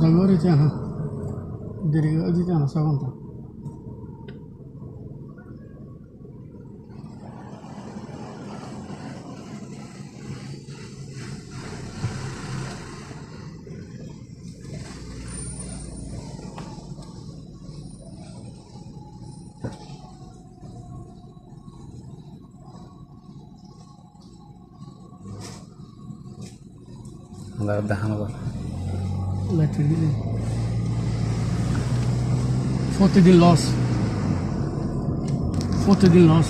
Dagoritiana, Dirigitana, Savanta. দেখানো কথা Electric bill. 40 din loss. 40 din loss.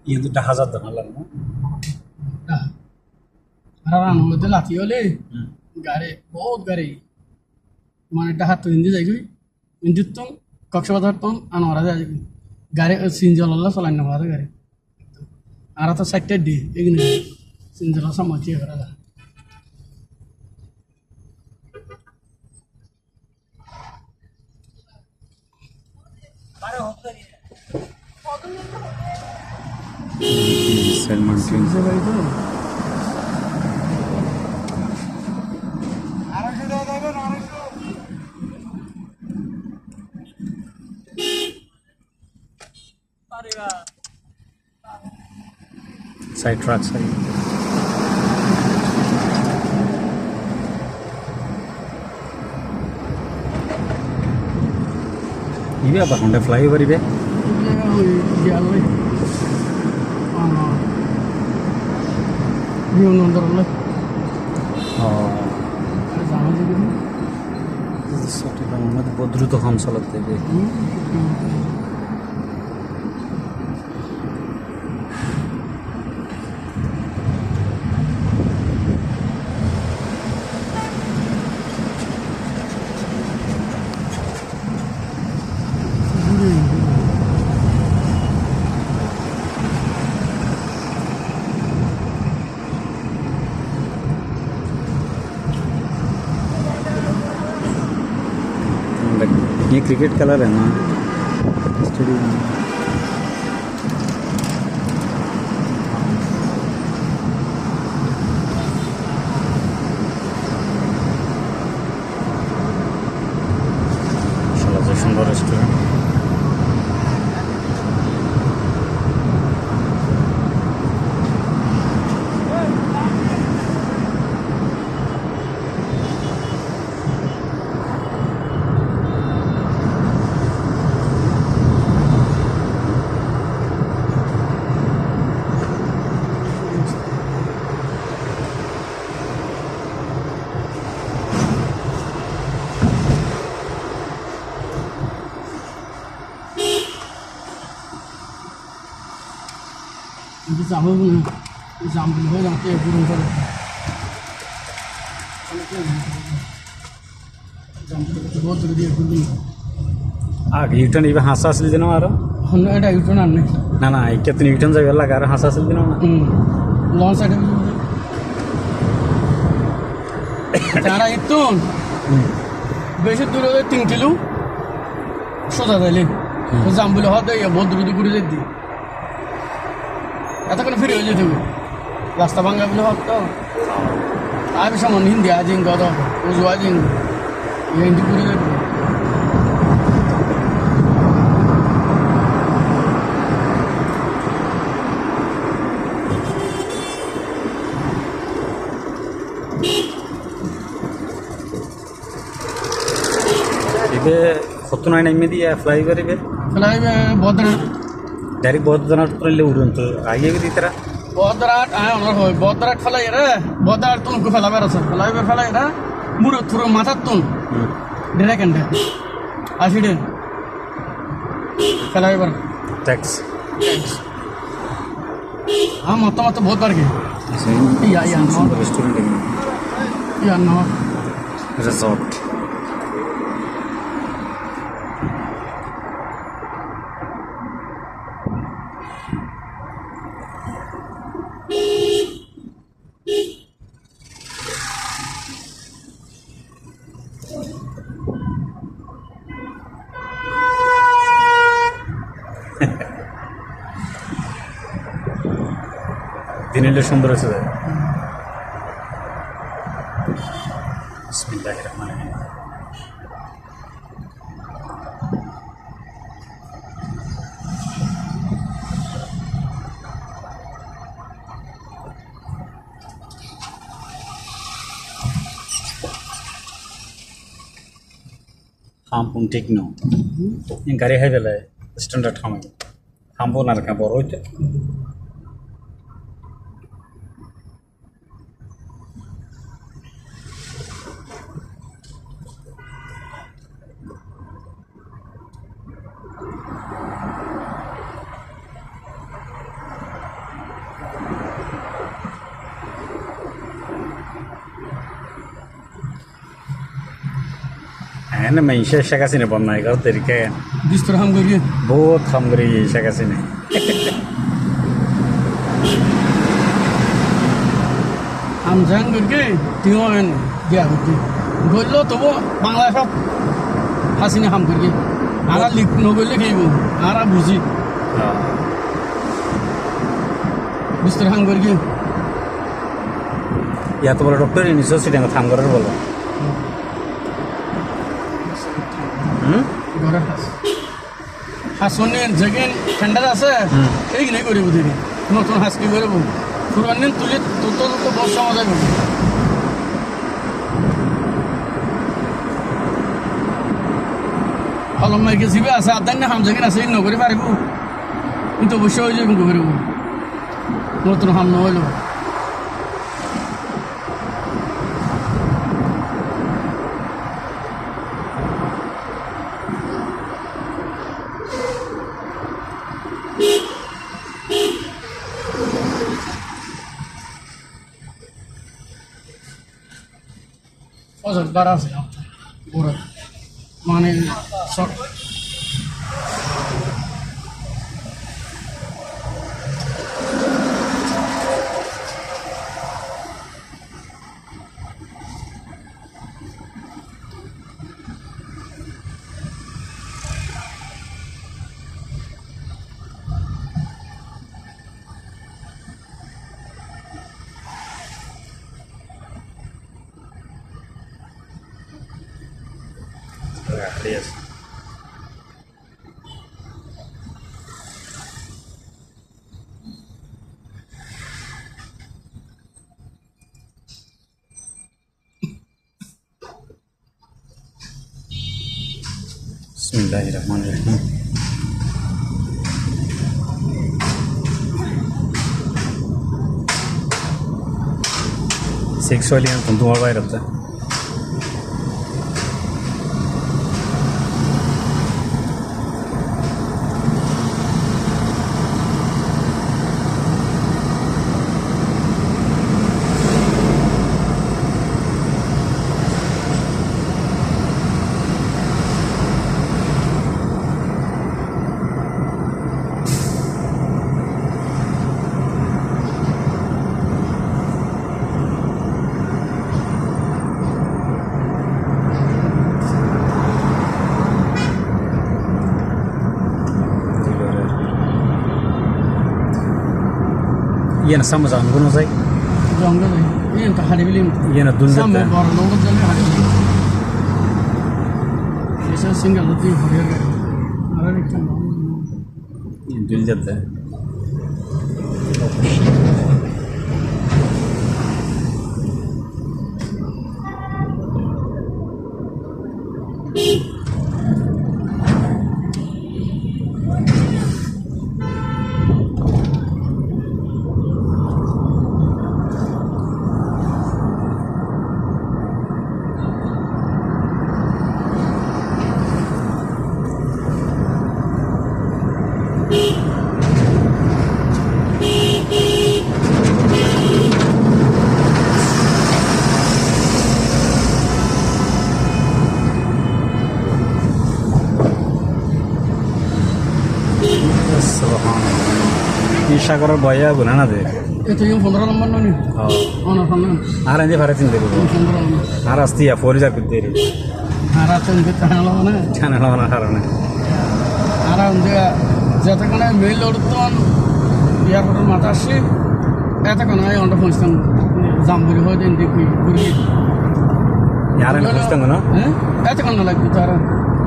Itu dah hazard dah malam. Araran mode lati hole গাড়ি বহুত গাড়ি মানে এটা হাত হিন্দি যাই হিন্দুত্তম কক্সবাজার তম আনোয়ারা যায় গাড়ি সিনজল্লা চলাই না গাড়ি আর তো সাইডটা দি এগুলো সিনজলা সামাজি করা যায় Salmon King. Side track side. Ini apa? Honda flyover ini? Jalan. Dia nonton lah. Oh. Ada sama juga. Satu orang mati bodru tu ham salat deh. ये क्रिकेट कलर है ना स्टेडियम सुंदर restaurant Itu sama pun, example हो जाते हैं पूरे पर। example तो बहुत जल्दी है पूरी। आगे यूटर्न इवे हासा सिल देना आरो? हमने ऐड यूटर्न आने। ना कितने यूटर्न जाए वाला कार हासा सिल देना ना? लॉन्ग साइड में। cara itu বেশি দূরে 3 কিলো সোজা যাইলে তো জাম্বুলে হতে ya বহুত দূরে ঘুরে যেতে এতক্ষণ ফিরে হয়ে যেতে রাস্তা ভাঙ্গা বলে হতো আর সামন হিন্দি আজিং গদ উজু আজিং হিন্দি ঘুরে যেতে खत्तु नाइन एम दिया फ्लाईओवर इवे बद्रनाथ डायरेक्ट बद्रनाथ पर ले उड़न तो आगे भी दितरा बद्रनाथ आया होना हो बद्रनाथ फ्लाई रे बद्रनाथ तुम को फ्लाई बेरस फ्लाईओवर फ्लाई रे मुरो थुरो माथा तुम डायरेक्ट एंड आसिडे फ्लाईओवर टैक्स हाँ मत बहुत बार गए या रेस्टोरेंट या नो रिसोर्ट দিনের সুন্দর আছে বিসমিল্লাহির রহমানির রহিম Kampung Tekno. Yang gari hai bela standard khamai. Kampung narka boro itu. এনে মেইনসে শেখ হাসিনা বন্যায় কর তরিকে বিস্তর হাম করি বহুত খামগরি শেখ হাসিনা হাম জান করি তিও এন দিয়া করতে গইলো তবু বাংলা সব হাসিনা হাম করি আরা লিখ নগইলে খাইব আরা বুঝি বিস্তর হাম করি ইয়াত বলে ডক্টর ইউনিসো সিটিং থাম করার বলো ঘরের হাস হাসনের যেগেন ঠান্ডা আছে এইগুলোই করিব দিদি নতুন হাস কি করব পুরান দিন তুলে তত তো বর্ষা মজা করব হলম মাইকে জিবে আছে আদান হাম যেগেন আছে নগরে পারিব কিন্তু অবশ্যই হয়ে যাবে করিব নতুন হাম নহইল অজর বার আছে ওরা মানে Yes. Bismillahirrahmanirrahim. Sexually and consumer virus. Iya sama sama gunung saya. জঙ্গল এই তো হাড়ি বিলি Iya na dun সামনে jat. বড় লোক জলে হাড়ি বিলি এসে সিঙ্গেল হতে হরিয়ার গাড়ি আর একটা Dun jat. Ini সাগরের বয়া গুনা না দে এত you 15 number Noni on on আর এনে ভারে চিন্তা করব 15 নম্বর আর আস্তিয়া ফরিজার করতে রে আর তো ইনকে তাহলে না চ্যানেল না কারণে আর উনকে যতক্ষণ মেইল ওড়তন এয়ারপোর্টের মাথা আসি এতক্ষণ আই অন্ড পৌঁছতাম জামবুরি হয়ে দিন দেখি ঘুরি ಯಾರನ್ನ ಕೂಸ್ತಂಗನ এতক্ষণ না লাগবে তার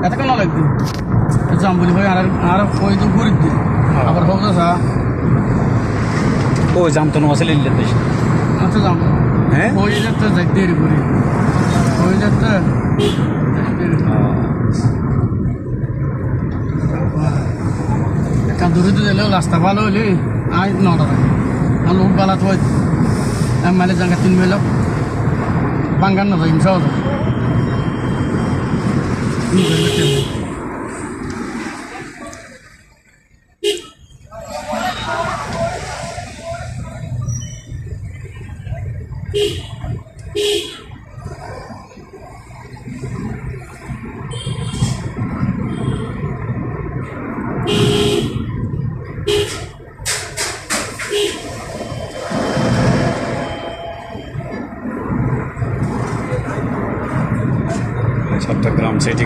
এতক্ষণ না লাগবে জামবুরি হয়ে আর হয়ে তো ঘুরিদ্দি আবার হোক যা ও জামতন আসলে ইল্লে দেশ আচ্ছা যাম হ্যাঁ হয়ে যেতে যাই দেরি করি হয়ে যেতে কাদুরি তো দিলেও রাস্তা ভালো হইলে আই নটা আর লোক বালা তো মাইলে জায়গা 3 মাইল বাঙ্গান না যাই সহজ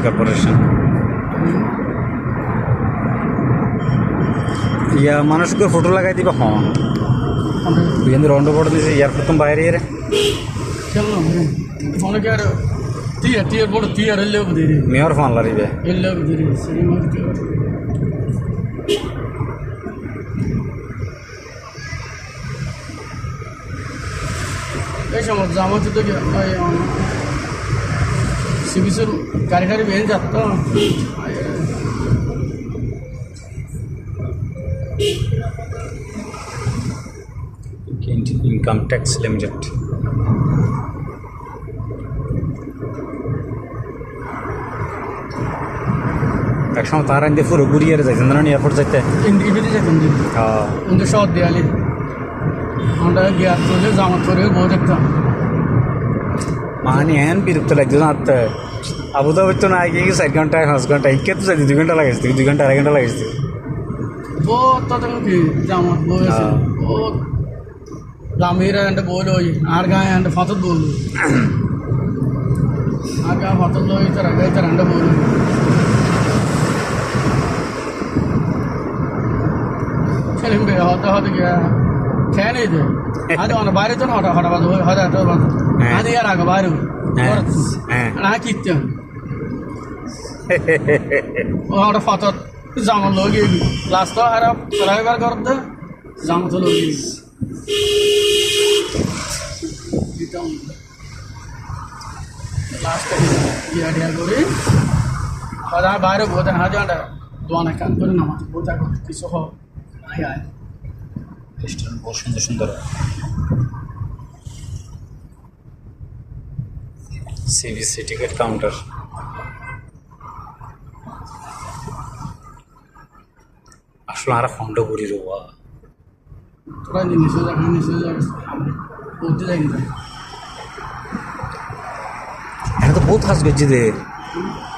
কর্পোরেশন ইয়া মানুষকে ফটো লাগাই দিবা হন কিন্তু রন্ড বড় দিয়েছে এয়ারপোর্ট তো বাইরে এর খেললাম অনেকে আর টিয়ার বড় টিয়ার এলে বুঝিয়ে মেয়র ফোন লারিবে এলে বুঝিয়ে সেই মধ্যে এই সময় জামাতে তো সিবিসের গাড়ি গাড়ি বেরিয়ে যাত ইনকাম ট্যাক্স লিমিটেড একসময় তার আনতে পুরো ঘুরিয়ে যাইতেন না এয়ারপোর্ট যাইতে ইন্ডিভিজুয়ালি যেতেন কিন্তু শহর দেয়ালি আমরা গিয়ার করলে জামাত করে বউ দেখতাম মানে হ্যান বিরক্ত লাগতো না আবুধাবি তো না আগে 4 ঘন্টা 5 ঘন্টা ইকে তো যাইতে 2 ঘন্টা লাগাইছে 2 ঘন্টা 2.5 ঘন্টা লাগাইছে বউ তখন কি জামাত বউ আছে ও লামিরা এন্ড বল ওই আর গায়ে এন্ড ফতত বল আর গায়ে ফতত লই তার গায়ে তার এন্ড বল ছেলে বে হতে হতে গিয়া খেয়ে নেই দে আজ অন বাইরে তো না হঠাৎ হঠাৎ হঠাৎ হঠাৎ আজ ইয়ার আগে বাইরে না কিতে ও হঠাৎ ফতত জামা লগি লাস্ট আর ড্রাইভার করতে জামা তো লগি লাস্ট ইয়া করে হঠাৎ বাইরে বোঝা হাজার দোয়ানা কান করে নামাজ বোঝা কিছু হোক আয় রেস্টুরেন্ট বহু সুন্দর সুন্দর সিবিসি টিকিট কাউন্টার আসলে আর ফন্ড ঘুরি রোয়া তোরা নিচে যাবে বলতে যাই না এটা তো বহুত খাস গজ্জিদের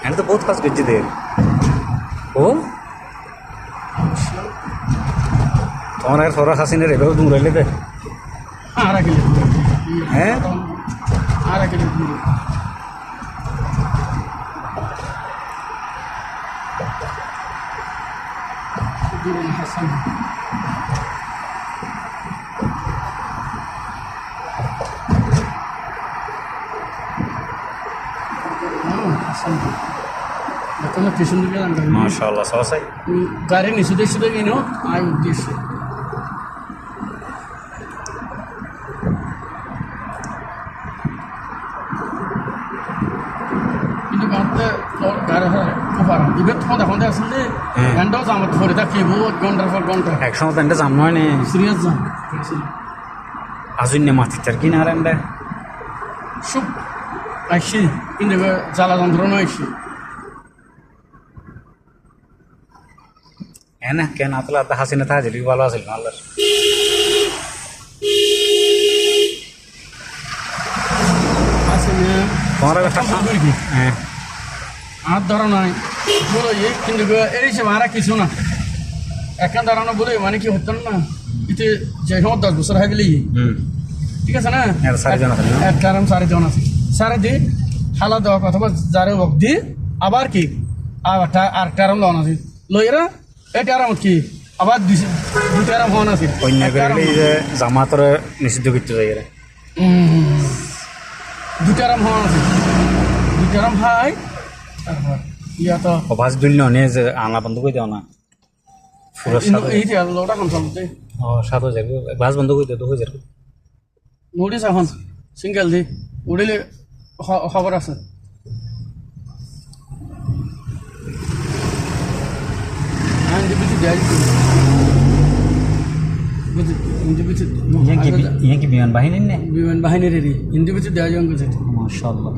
এটা তো বহুত খাস গজ্জিদের ও তোমার আর সরা খাসিনের এভাবে দূর হইলে দে আর আগে হ্যাঁ আর আগে হাসান কোনো পিছন দিকে মাশাআল্লাহ সসাই গাড়ি নিচে কিনো আয় উদ্দেশ্য কিন্তু গাড়ি খুব আরাম ইভেন তখন এখন আসলে ঘন্টাও জামাত ধরে থাকি বহুত ঘন্টার পর ঘন্টা একসময় তো এটা জাম নয় নে সিরিয়াস জাম আজুন মাথি তার কি না আর এন্ডা সুখ আসছি কিন্তু জ্বালা যন্ত্রণা আসছি এনে কেন আতলা আদা হাসিনা থাকে যদি ভালো আছিল আল্লাহ আসলে তোমার হ্যাঁ আর ধরো নয় বলো কিন্তু এই সে মারা কিছু না এখন দাঁড়ানো বলে মানে কি হতো না এতে যে সময় 10 বছর হয়ে গেলেই ঠিক আছে না এক কারণ 4 জন আছে সারে দি হালা দেওয়া কথা যারে বক দি আবার কি আর কারণ লন আছে লইরা এটা আরাম কি আবার দুটো আরাম হন আছে অন্য করলে যে জামাতর নিষিদ্ধ করতে যাই রে দুটো আরাম হন আছে দুটো আরাম ভাই তারপর ইয়া তো অভাস দুল নে যে আনা বন্ধ করে দাও না পুরো এই যে লোটা খান চলতে ও 7000 গ্লাস বন্ধ করে দাও 2000 নোটিস এখন সিঙ্গেল দি উড়িলে খবর আছে ইয়ে কি বিমান বাহিনীর নে বিমান বাহিনীর হিন্দি দেওয়া যাবে মাশাআল্লাহ